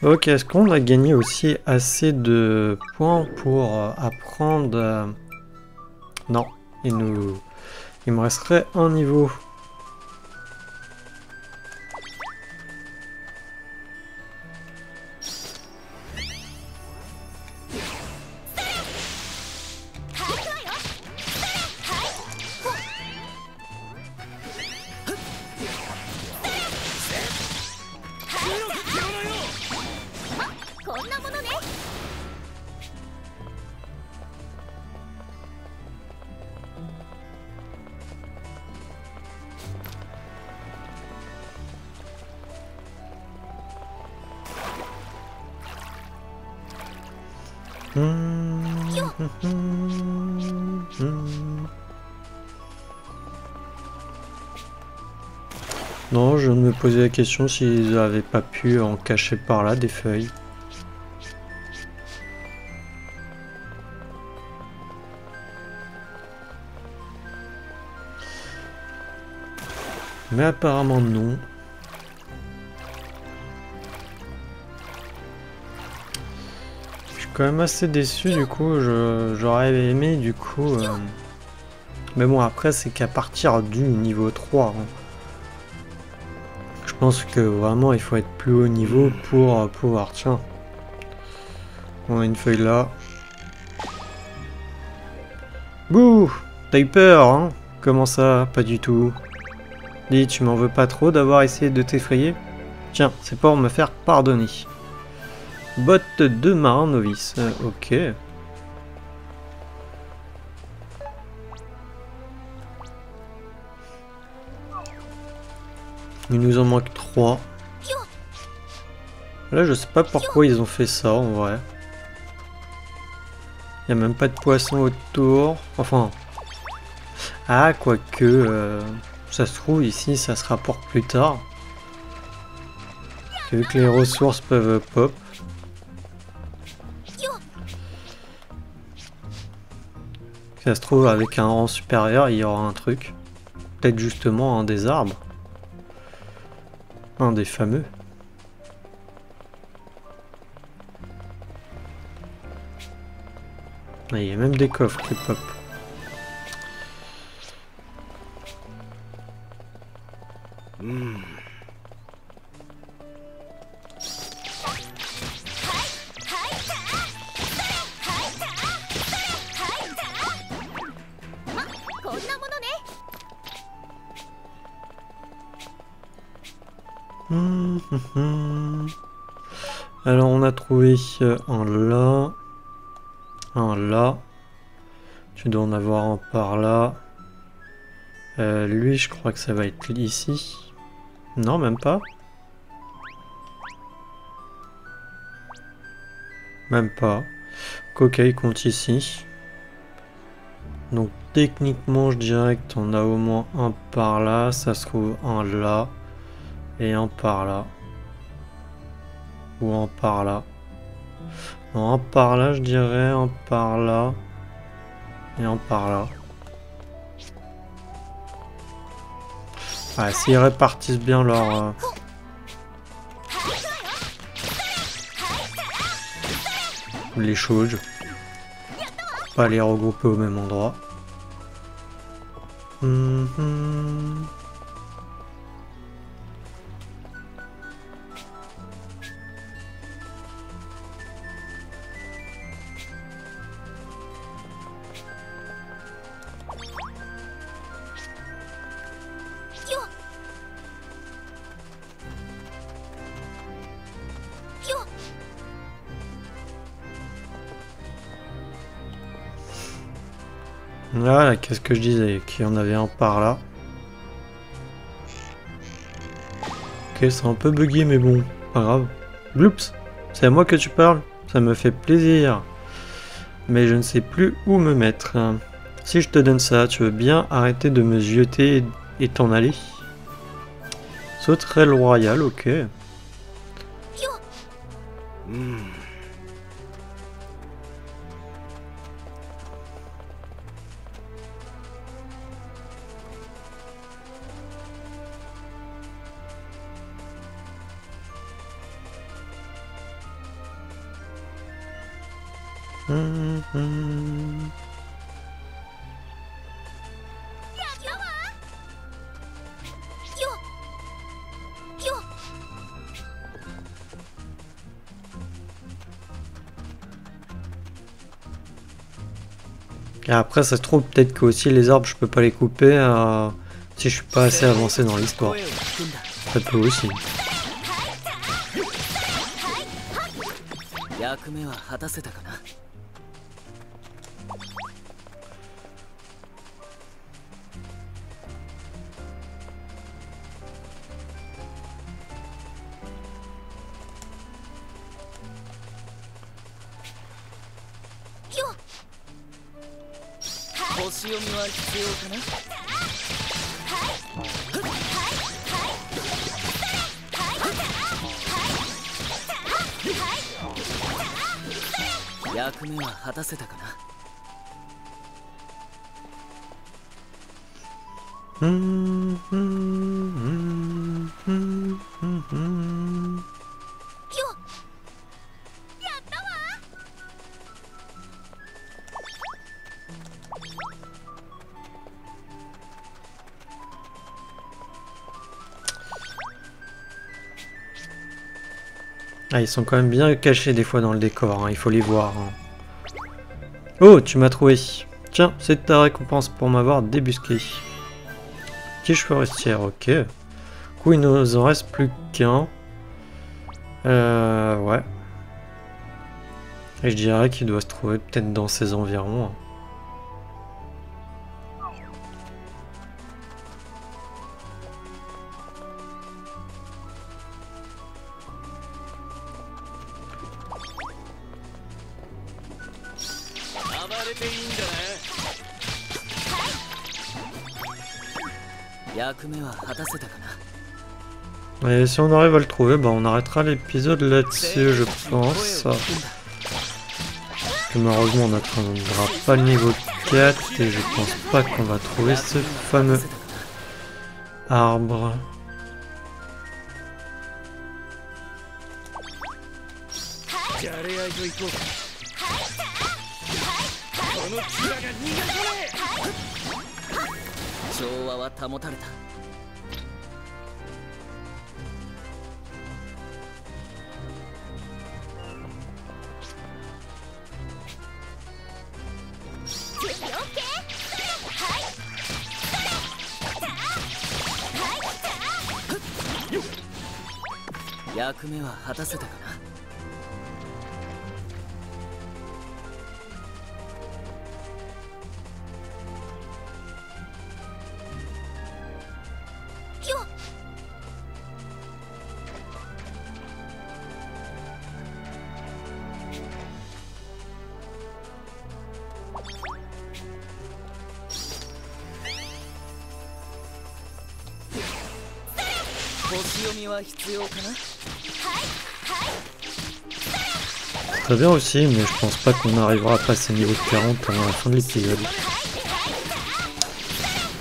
Ok, est-ce qu'on a gagné aussi assez de points pour apprendre Non, il me resterait un niveau. Non, je me posais la question s'ils n'avaient pas pu en cacher par là des feuilles. Mais apparemment non. Je suis quand même assez déçu du coup, j'aurais aimé du coup... Mais bon après c'est qu'à partir du niveau 3. Hein. Je pense que vraiment il faut être plus haut niveau pour pouvoir... Tiens. On a une feuille là. Bouh! T'as eu peur hein? Comment ça? Pas du tout. Dis, tu m'en veux pas trop d'avoir essayé de t'effrayer? Tiens, c'est pour me faire pardonner. Botte de marin novice. Ok. Il nous en manque 3. Là, je sais pas pourquoi ils ont fait ça en vrai. Il n'y a même pas de poisson autour. Enfin. Ah, quoique. Ça se trouve ici, ça sera pour plus tard. Vu que les ressources peuvent pop. Ça se trouve avec un rang supérieur, il y aura un truc. Peut-être justement un des arbres. Un des fameux. Ah, il y a même des coffres qui pop. Alors on a trouvé un là, un là, tu dois en avoir un par là, lui je crois que ça va être ici, non même pas, même pas, Coca il compte ici, donc techniquement je dirais que t'en as au moins un par là, ça se trouve un là, et un par là. Ou un par là. Non, un par là, je dirais, un par là. Et un par là. Ah, s'ils répartissent bien leur... les choses. Pas les regrouper au même endroit. Voilà, qu'est-ce que je disais? Qu'il y en avait un par là. Ok, c'est un peu bugué, mais bon, pas grave. Gloops, c'est à moi que tu parles? Ça me fait plaisir. Mais je ne sais plus où me mettre. Si je te donne ça, tu veux bien arrêter de me zioter et t'en aller? Sauterelle royale, ok. Hum, hum. Et après, ça se trouve peut-être que aussi les arbres, je peux pas les couper si je suis pas assez avancé dans l'histoire. Ça peut aussi. 役目は果たせたかな。星読みは必要かな。役目は果たせたかな。Ah, ils sont quand même bien cachés des fois dans le décor, hein, il faut les voir. Hein. Oh, tu m'as trouvé. Tiens, c'est ta récompense pour m'avoir débusqué. Tige forestière, ok. Du coup, il nous en reste plus qu'un. Ouais. Et je dirais qu'il doit se trouver peut-être dans ces environs. Hein. Et si on arrive à le trouver, bah on arrêtera l'épisode là-dessus, je pense. Parce que malheureusement, on n'atteindra pas le niveau 4 et je pense pas qu'on va trouver ce fameux arbre. Très bien aussi, mais je pense pas qu'on arrivera à passer niveau 40 avant la fin de l'épisode.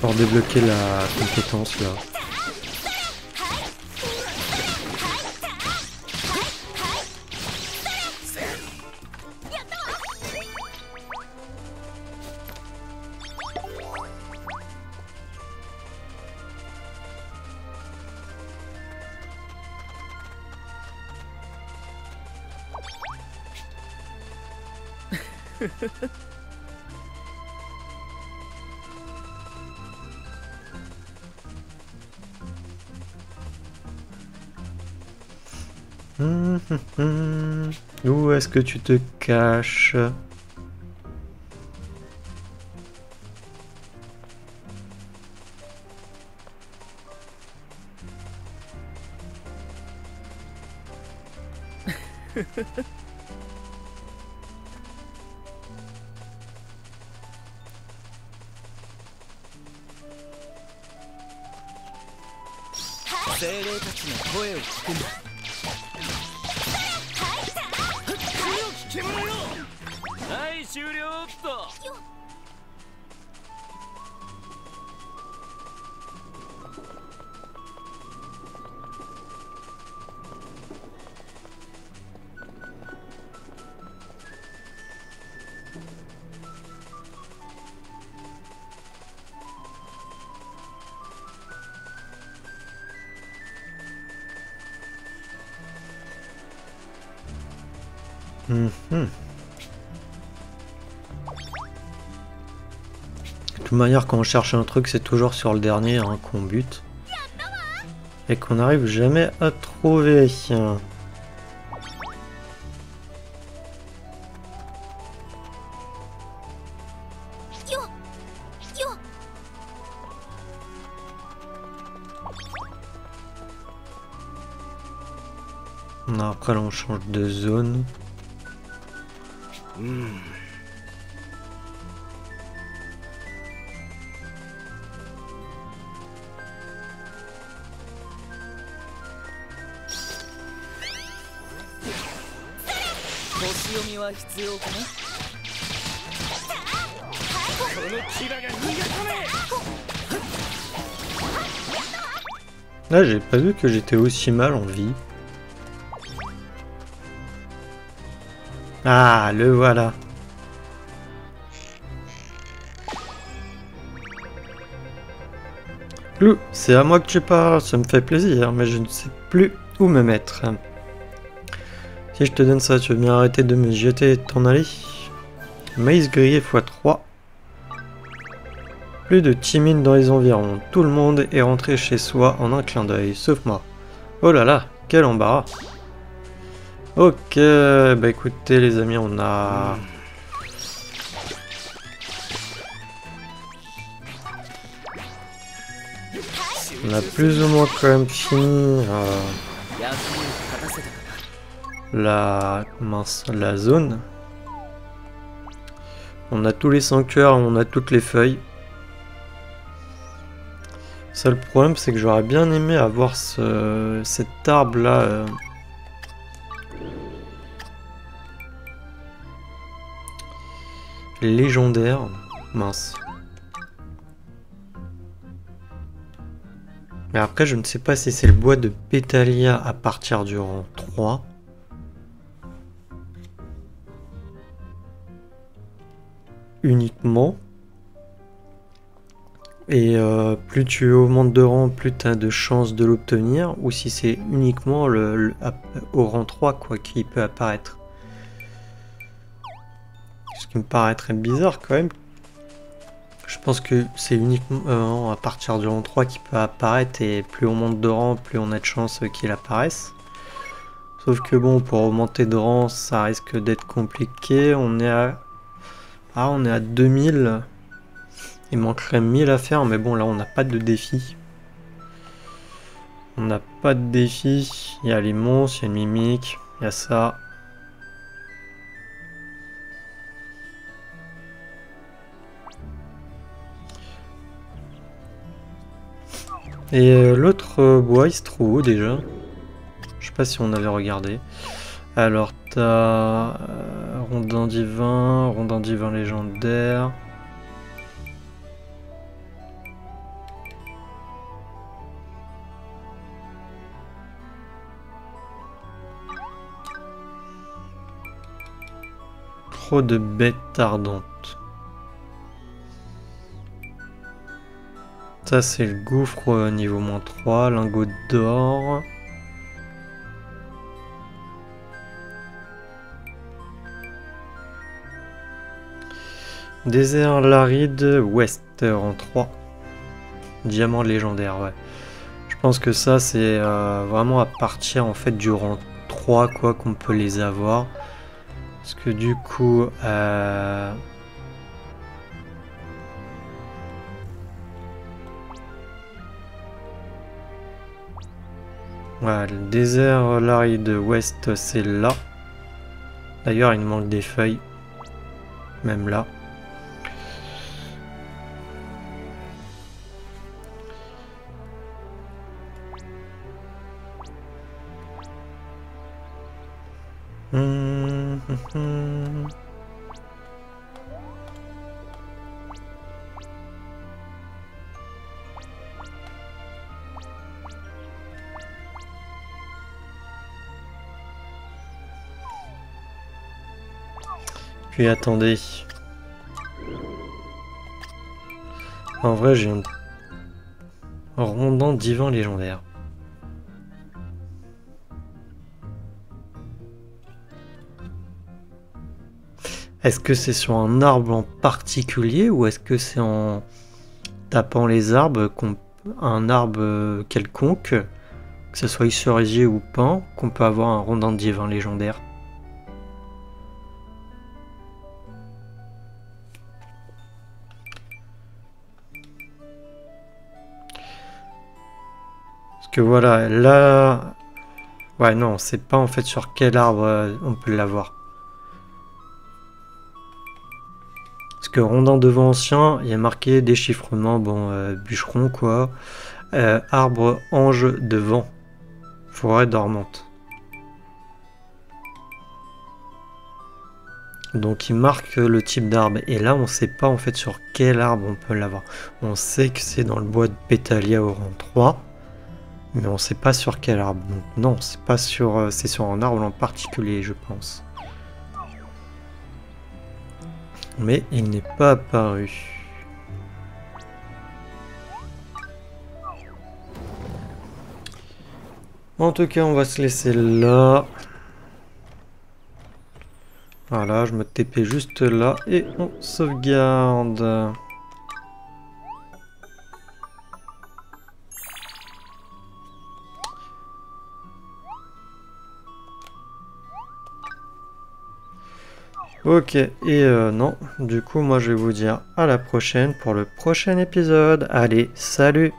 Pour débloquer la compétence là. Où est-ce que tu te caches? Mhm. De toute manière, quand on cherche un truc, c'est toujours sur le dernier hein, qu'on bute. Et qu'on n'arrive jamais à trouver. Non, après là on change de zone. Là j'ai pas vu que j'étais aussi mal en vie. Ah, le voilà. Lou, c'est à moi que tu parles, ça me fait plaisir, mais je ne sais plus où me mettre. Si je te donne ça, tu veux bien arrêter de me jeter et t'en aller? Maïs grillé x3. Plus de timide dans les environs. Tout le monde est rentré chez soi en un clin d'œil, sauf moi. Oh là là, quel embarras. Ok, bah écoutez les amis, on a plus ou moins quand même fini la zone. On a tous les sanctuaires, on a toutes les feuilles. Seul problème, c'est que j'aurais bien aimé avoir cet arbre là. Légendaire. Mince. Mais après, je ne sais pas si c'est le bois de Pétalia à partir du rang 3. Uniquement. Et plus tu augmentes de rang, plus tu as de chances de l'obtenir. Ou si c'est uniquement au rang 3 quoi, qui peut apparaître. Ce qui me paraîtrait bizarre quand même. Je pense que c'est uniquement à partir du rang 3 qu'il peut apparaître et plus on monte de rang, plus on a de chances qu'il apparaisse. Sauf que bon, pour augmenter de rang, ça risque d'être compliqué. On est à 2000. Il manquerait 1000 à faire, mais bon là on n'a pas de défi. On n'a pas de défi. Il y a les monstres, il y a une mimique, il y a ça. Et l'autre bois, il se trouve où déjà? Je sais pas si on avait regardé. Alors, t'as rondin divin légendaire. Trop de bêtes ardentes. Ça c'est le gouffre niveau -3, lingot d'or. Désert l'aride ouest en 3. Diamant légendaire, ouais. Je pense que ça c'est vraiment à partir en fait du rang 3 quoi qu'on peut les avoir. Parce que du coup voilà, le désert l'aride ouest c'est là. D'ailleurs il manque des feuilles. Même là. Puis attendez. En vrai, j'ai un rondin divin légendaire. Est-ce que c'est sur un arbre en particulier ou est-ce que c'est en tapant les arbres, un arbre quelconque, que ce soit cerisier ou pin, qu'on peut avoir un rondin divin légendaire? Parce que voilà, là... Ouais, non, c'est pas en fait sur quel arbre on peut l'avoir. Parce que rondin devant ancien, il y a marqué déchiffrement, bon, bûcheron quoi. Arbre ange de vent, forêt dormante. Donc il marque le type d'arbre. Et là, on sait pas en fait sur quel arbre on peut l'avoir. On sait que c'est dans le bois de Pétalia au rang 3. Mais on sait pas sur quel arbre. Donc, non, c'est pas sur, c'est sur un arbre en particulier, je pense. Mais il n'est pas apparu. En tout cas, on va se laisser là. Voilà, je me TP juste là et on sauvegarde. Ok, et non, du coup moi je vais vous dire à la prochaine pour le prochain épisode. Allez, salut!